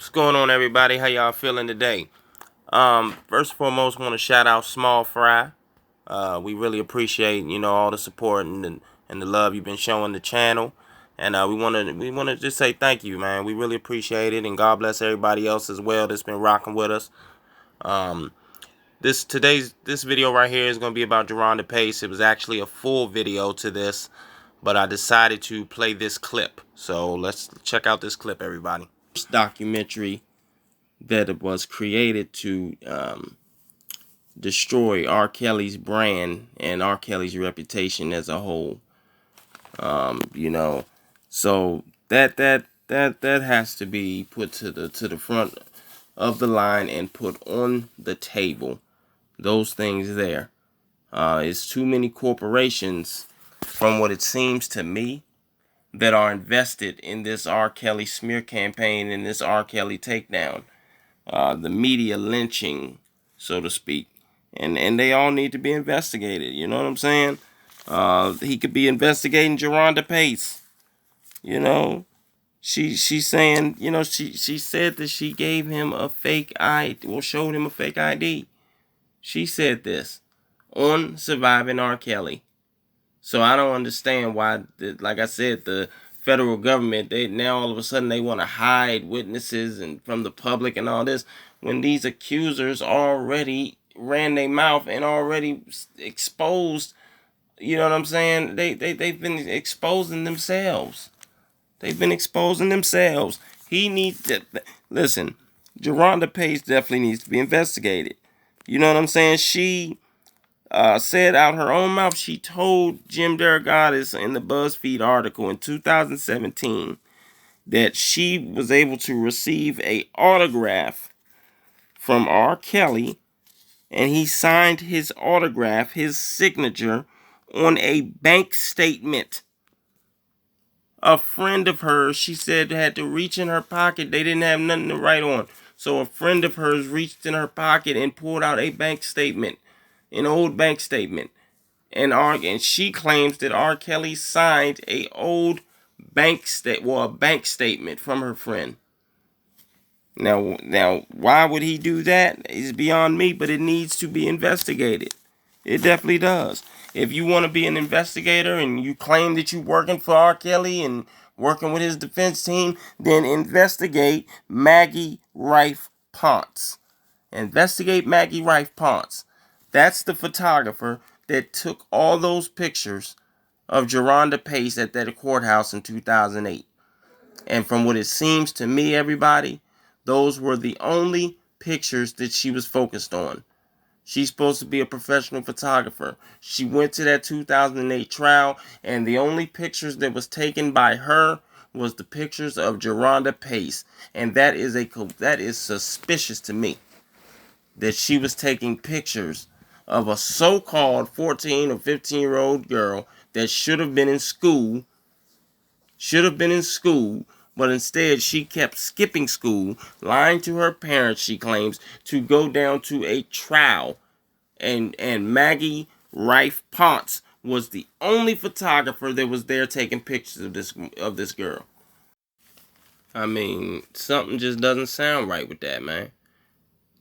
What's going on, everybody? How y'all feeling today? First and foremost, want to shout out Small Fry. We really appreciate, all the support and the love you've been showing the channel. And we wanna just say thank you, man. We really appreciate it, and God bless everybody else as well that's been rocking with us. Um, this video right here is gonna be about Jaronda Pace. It was actually a full video to this, but I decided to play this clip. So let's check out this clip, everybody. This documentary that it was created to destroy R. Kelly's brand and R. Kelly's reputation as a whole. So that has to be put to the front of the line and put on the table. Those things there. It's too many corporations, from what it seems to me, that are invested in this R. Kelly smear campaign and this R. Kelly takedown. The media lynching, so to speak, and they all need to be investigated. You know what I'm saying? He could be investigating Jaronda Pace. She's saying, she said that she gave him a fake ID, or showed him a fake ID. She said this on Surviving R. Kelly. So I don't understand why, like I said, the federal government, they now all of a sudden they want to hide witnesses and from the public and all this, when these accusers already ran their mouth and already exposed. You know what I'm saying? They've been exposing themselves. They've been exposing themselves. He needs to listen. Jaronda Pace definitely needs to be investigated. You know what I'm saying? She said out her own mouth, she told Jim Derogatis in the BuzzFeed article in 2017 that she was able to receive a autograph from R. Kelly, and he signed his autograph, his signature, on a bank statement. A friend of hers, she said, had to reach in her pocket. They didn't have nothing to write on. So a friend of hers reached in her pocket and pulled out a bank statement, an old bank statement. And she claims that R. Kelly signed a old bank statement from her friend. Now, why would he do that? Is beyond me, but it needs to be investigated. It definitely does. If you want to be an investigator and you claim that you're working for R. Kelly and working with his defense team, then investigate Maggie Rife Ponce. Investigate Maggie Rife Ponce. That's the photographer that took all those pictures of Jaronda Pace at that courthouse in 2008. And from what it seems to me, everybody, those were the only pictures that she was focused on. She's supposed to be a professional photographer. She went to that 2008 trial, and the only pictures that was taken by her was the pictures of Jaronda Pace. And that is suspicious to me, that she was taking pictures of a so-called 14 or 15-year-old girl that should have been in school, but instead she kept skipping school, lying to her parents, she claims, to go down to a trial. And Maggie Rife Ponce was the only photographer that was there taking pictures of this girl. I mean, something just doesn't sound right with that, man.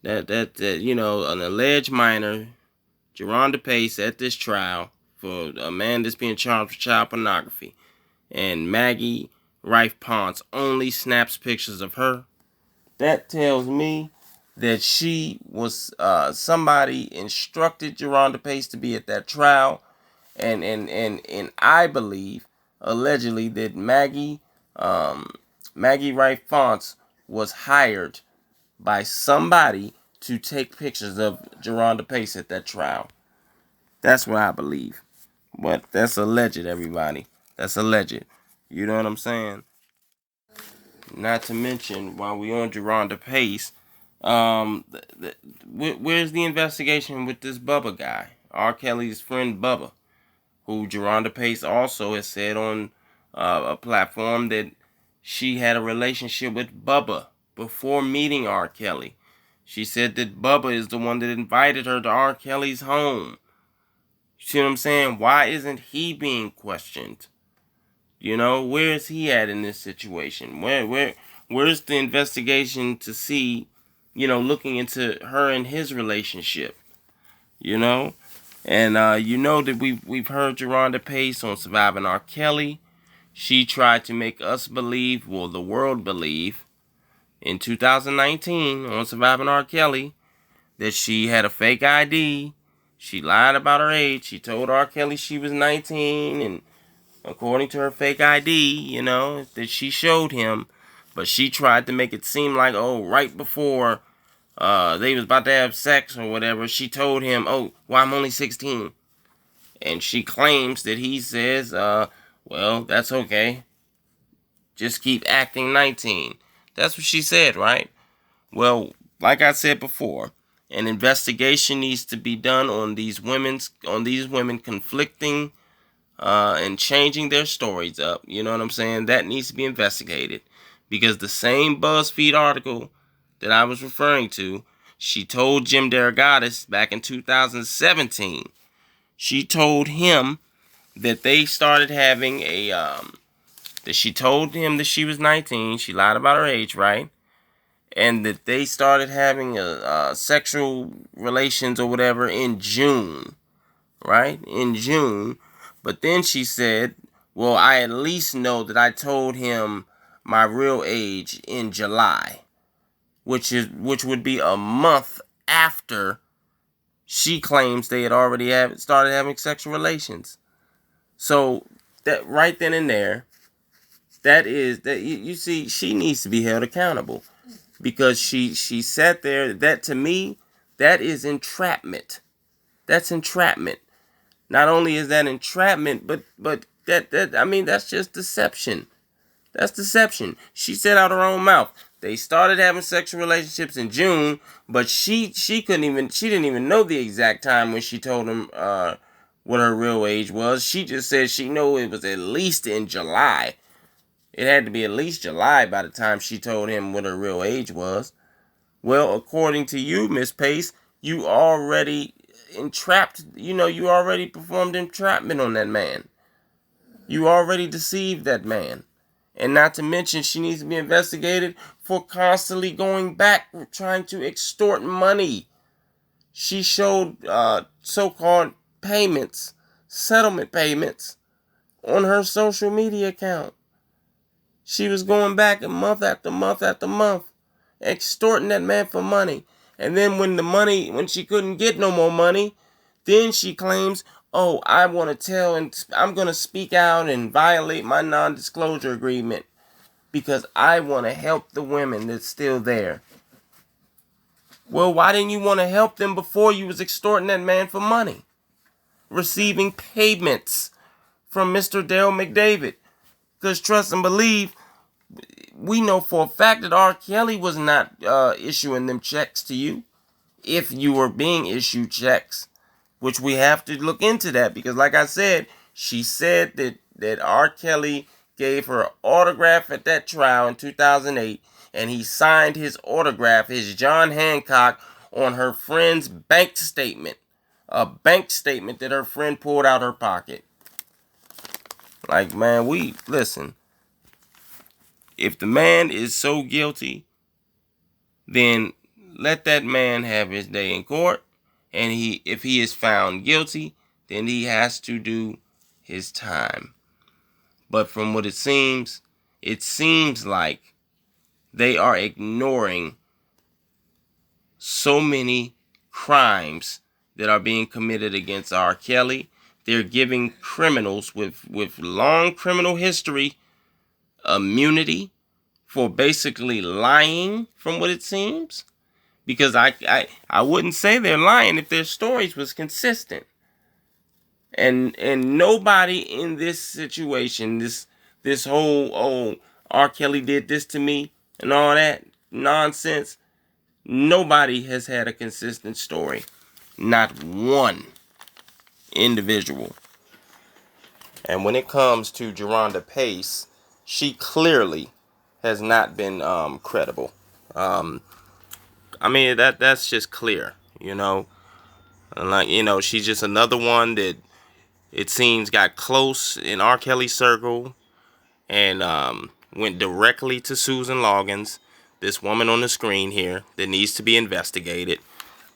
That an alleged minor, Jaronda Pace, at this trial for a man that's being charged for child pornography, and Maggie Rife Ponce only snaps pictures of her. That tells me that she was somebody instructed Jaronda Pace to be at that trial, and I believe allegedly that Maggie Rife Ponce was hired by somebody to take pictures of Jaronda Pace at that trial. That's what I believe. But that's alleged, everybody. That's alleged. You know what I'm saying? Not to mention, while we on Jaronda Pace, where's the investigation with this Bubba guy? R. Kelly's friend Bubba, who Jaronda Pace also has said on a platform that she had a relationship with Bubba before meeting R. Kelly. She said that Bubba is the one that invited her to R. Kelly's home. You see what I'm saying? Why isn't he being questioned? Where is he at in this situation? Where's the investigation to see, looking into her and his relationship, And that we've heard Jaronda Pace on Surviving R. Kelly. She tried to make us believe, well, the world believe, in 2019 on Surviving R. Kelly, that she had a fake ID. She lied about her age. She told R. Kelly she was 19, and according to her fake ID, that she showed him, but she tried to make it seem like, right before they was about to have sex or whatever, she told him, well, I'm only 16. And she claims that he says, well, that's okay. Just keep acting 19. That's what she said, right? Well, like I said before, an investigation needs to be done on these women conflicting and changing their stories up. You know what I'm saying? That needs to be investigated, because the same BuzzFeed article that I was referring to, she told Jim Derogatis back in 2017. She told him that they started having that she told him that she was 19. She lied about her age, right? And that they started having sexual relations or whatever in June, right? In June. But then she said, well, I at least know that I told him my real age in July, which would be a month after she claims they had already started having sexual relations. So that right then and there, that you see, she needs to be held accountable, because she sat there. That, to me, that is entrapment. That's entrapment. Not only is that entrapment, but that's just deception. That's deception. She said out her own mouth, they started having sexual relationships in June, but she didn't even know the exact time when she told him what her real age was. She just said she knew it was at least in July. It had to be at least July by the time she told him what her real age was. Well, according to you, Miss Pace, you already entrapped, you already performed entrapment on that man. You already deceived that man. And not to mention, she needs to be investigated for constantly going back, trying to extort money. She showed so-called payments, settlement payments, on her social media account. She was going back month after month after month, extorting that man for money. And then when she couldn't get no more money, then she claims, I want to tell, and I'm going to speak out and violate my non-disclosure agreement because I want to help the women that's still there. Well, why didn't you want to help them before you was extorting that man for money? Receiving payments from Mr. Daryl McDavid. Because trust and believe, we know for a fact that R. Kelly was not issuing them checks to you. If you were being issued checks, which we have to look into that, because like I said, she said that R. Kelly gave her an autograph at that trial in 2008, and he signed his autograph, his John Hancock, on her friend's bank statement. A bank statement that her friend pulled out her pocket. Like, man, listen. If the man is so guilty, then let that man have his day in court. And if he is found guilty, then he has to do his time. But from what it seems like they are ignoring so many crimes that are being committed against R. Kelly. They're giving criminals with long criminal history immunity for basically lying, from what it seems. Because I wouldn't say they're lying if their stories was consistent. And nobody in this situation, this whole R. Kelly did this to me and all that nonsense, nobody has had a consistent story. Not one individual. And when it comes to Jaronda Pace, she clearly has not been credible. That's just clear, Like, she's just another one that it seems got close in R. Kelly's circle, and went directly to Susan Loggins, this woman on the screen here that needs to be investigated.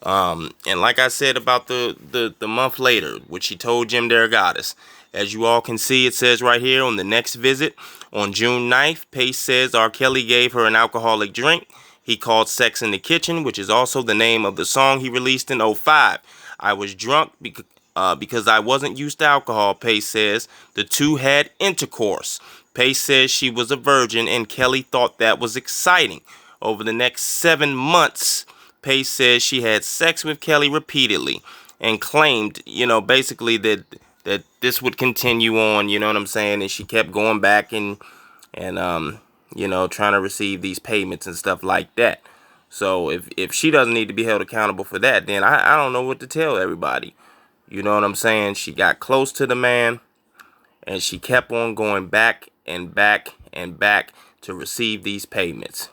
And like I said about the month later, which she told Jim Derogatis, as you all can see, it says right here on the next visit on June 9th, Pace says R. Kelly gave her an alcoholic drink. He called Sex in the Kitchen, which is also the name of the song he released in '05. I was drunk because I wasn't used to alcohol, Pace says. The two had intercourse. Pace says she was a virgin and Kelly thought that was exciting. Over the next 7 months, Pace says she had sex with Kelly repeatedly and claimed, basically that this would continue on, you know what I'm saying? And she kept going back and trying to receive these payments and stuff like that. So if she doesn't need to be held accountable for that, then I don't know what to tell everybody. You know what I'm saying? She got close to the man and she kept on going back and back and back to receive these payments,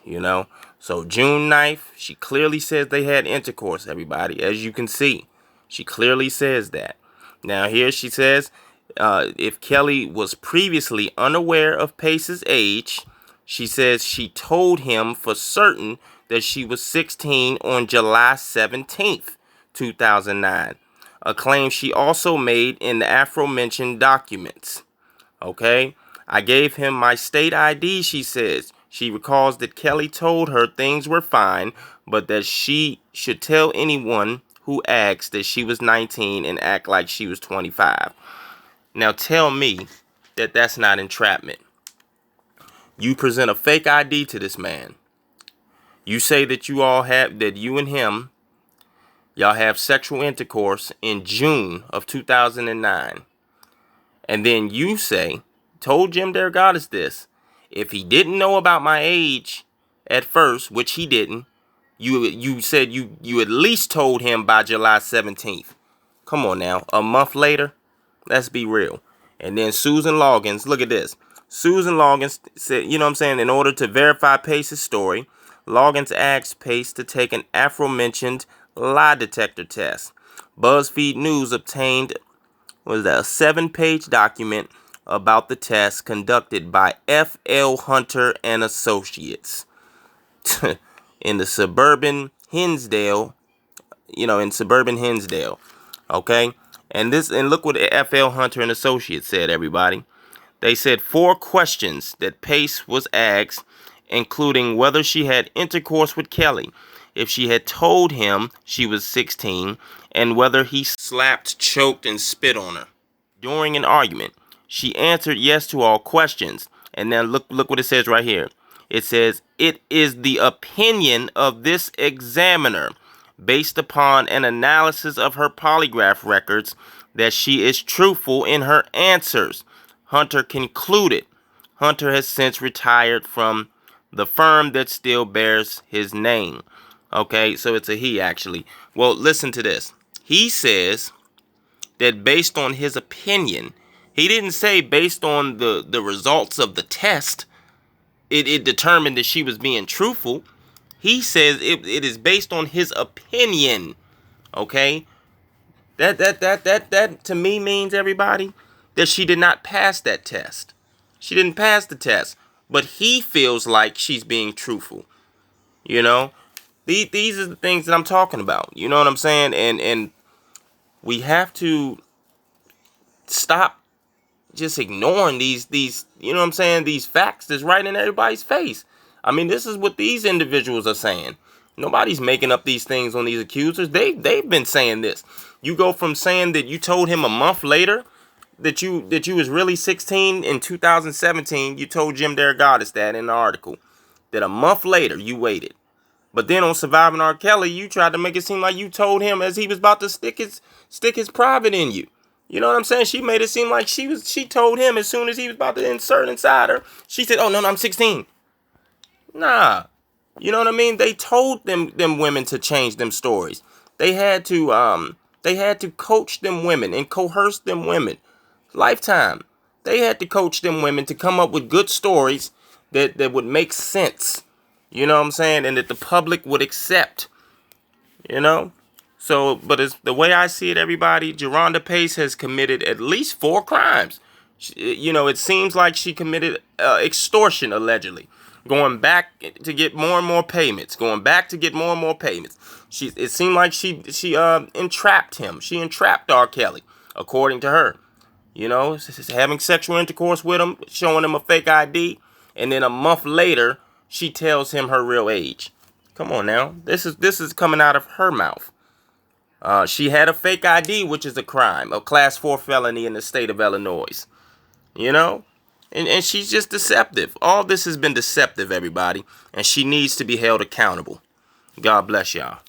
So June 9th, she clearly says they had intercourse, everybody. As you can see, she clearly says that. Now here she says, if Kelly was previously unaware of Pace's age, she says she told him for certain that she was 16 on July 17th, 2009. A claim she also made in the aforementioned documents. Okay? I gave him my state ID, she says. She recalls that Kelly told her things were fine, but that she should tell anyone who asks that she was 19 and act like she was 25. Now tell me that that's not entrapment. You present a fake ID to this man. You say that you and him, y'all have sexual intercourse in June of 2009. And then you told Jim Derogatis this. If he didn't know about my age at first, which he didn't, you said you at least told him by July 17th. Come on now, a month later? Let's be real. And then Susan Loggins, look at this. Susan Loggins said, in order to verify Pace's story, Loggins asked Pace to take an aforementioned lie detector test. BuzzFeed News obtained a 7-page document about the test conducted by F.L. Hunter and Associates in suburban Hinsdale. Okay? And look what F.L. Hunter and Associates said, everybody. They said 4 questions that Pace was asked, including whether she had intercourse with Kelly, if she had told him she was 16, and whether he slapped, choked, and spit on her during an argument. She answered yes to all questions. And now look what it says right here. It says, it is the opinion of this examiner, based upon an analysis of her polygraph records, that she is truthful in her answers. Hunter concluded. Hunter has since retired from the firm that still bears his name. Okay, so it's a he, actually. Well, listen to this. He says that based on his opinion, he didn't say based on the results of the test, it determined that she was being truthful. He says it is based on his opinion. Okay? That to me means, everybody, that she did not pass that test. She didn't pass the test. But he feels like she's being truthful. These are the things that I'm talking about. You know what I'm saying? And we have to stop just ignoring these these facts that's right in everybody's face. I mean, this is what these individuals are saying. Nobody's making up these things on these accusers. They've been saying this. You go from saying that you told him a month later that you was really 16 in 2017. You told Jim Derogatis that in the article. That a month later you waited. But then on Surviving R. Kelly, you tried to make it seem like you told him as he was about to stick his private in you. You know what I'm saying? She made it seem like she told him as soon as he was about to insert inside her. She said, "Oh no, I'm 16." Nah. You know what I mean? They told them women to change them stories. They had to coach them women and coerce them women. Lifetime. They had to coach them women to come up with good stories that would make sense. You know what I'm saying? And that the public would accept. So, but it's the way I see it, everybody, Jaronda Pace has committed at least 4 crimes. You know, it seems like she committed extortion, allegedly. Going back to get more and more payments. Going back to get more and more payments. It seemed like she entrapped him. She entrapped R. Kelly, according to her. You know, having sexual intercourse with him, showing him a fake ID, and then a month later, she tells him her real age. Come on now, this is coming out of her mouth. She had a fake ID, which is a crime, a class 4 felony in the state of Illinois. You know, and she's just deceptive. All this has been deceptive, everybody, and she needs to be held accountable. God bless y'all.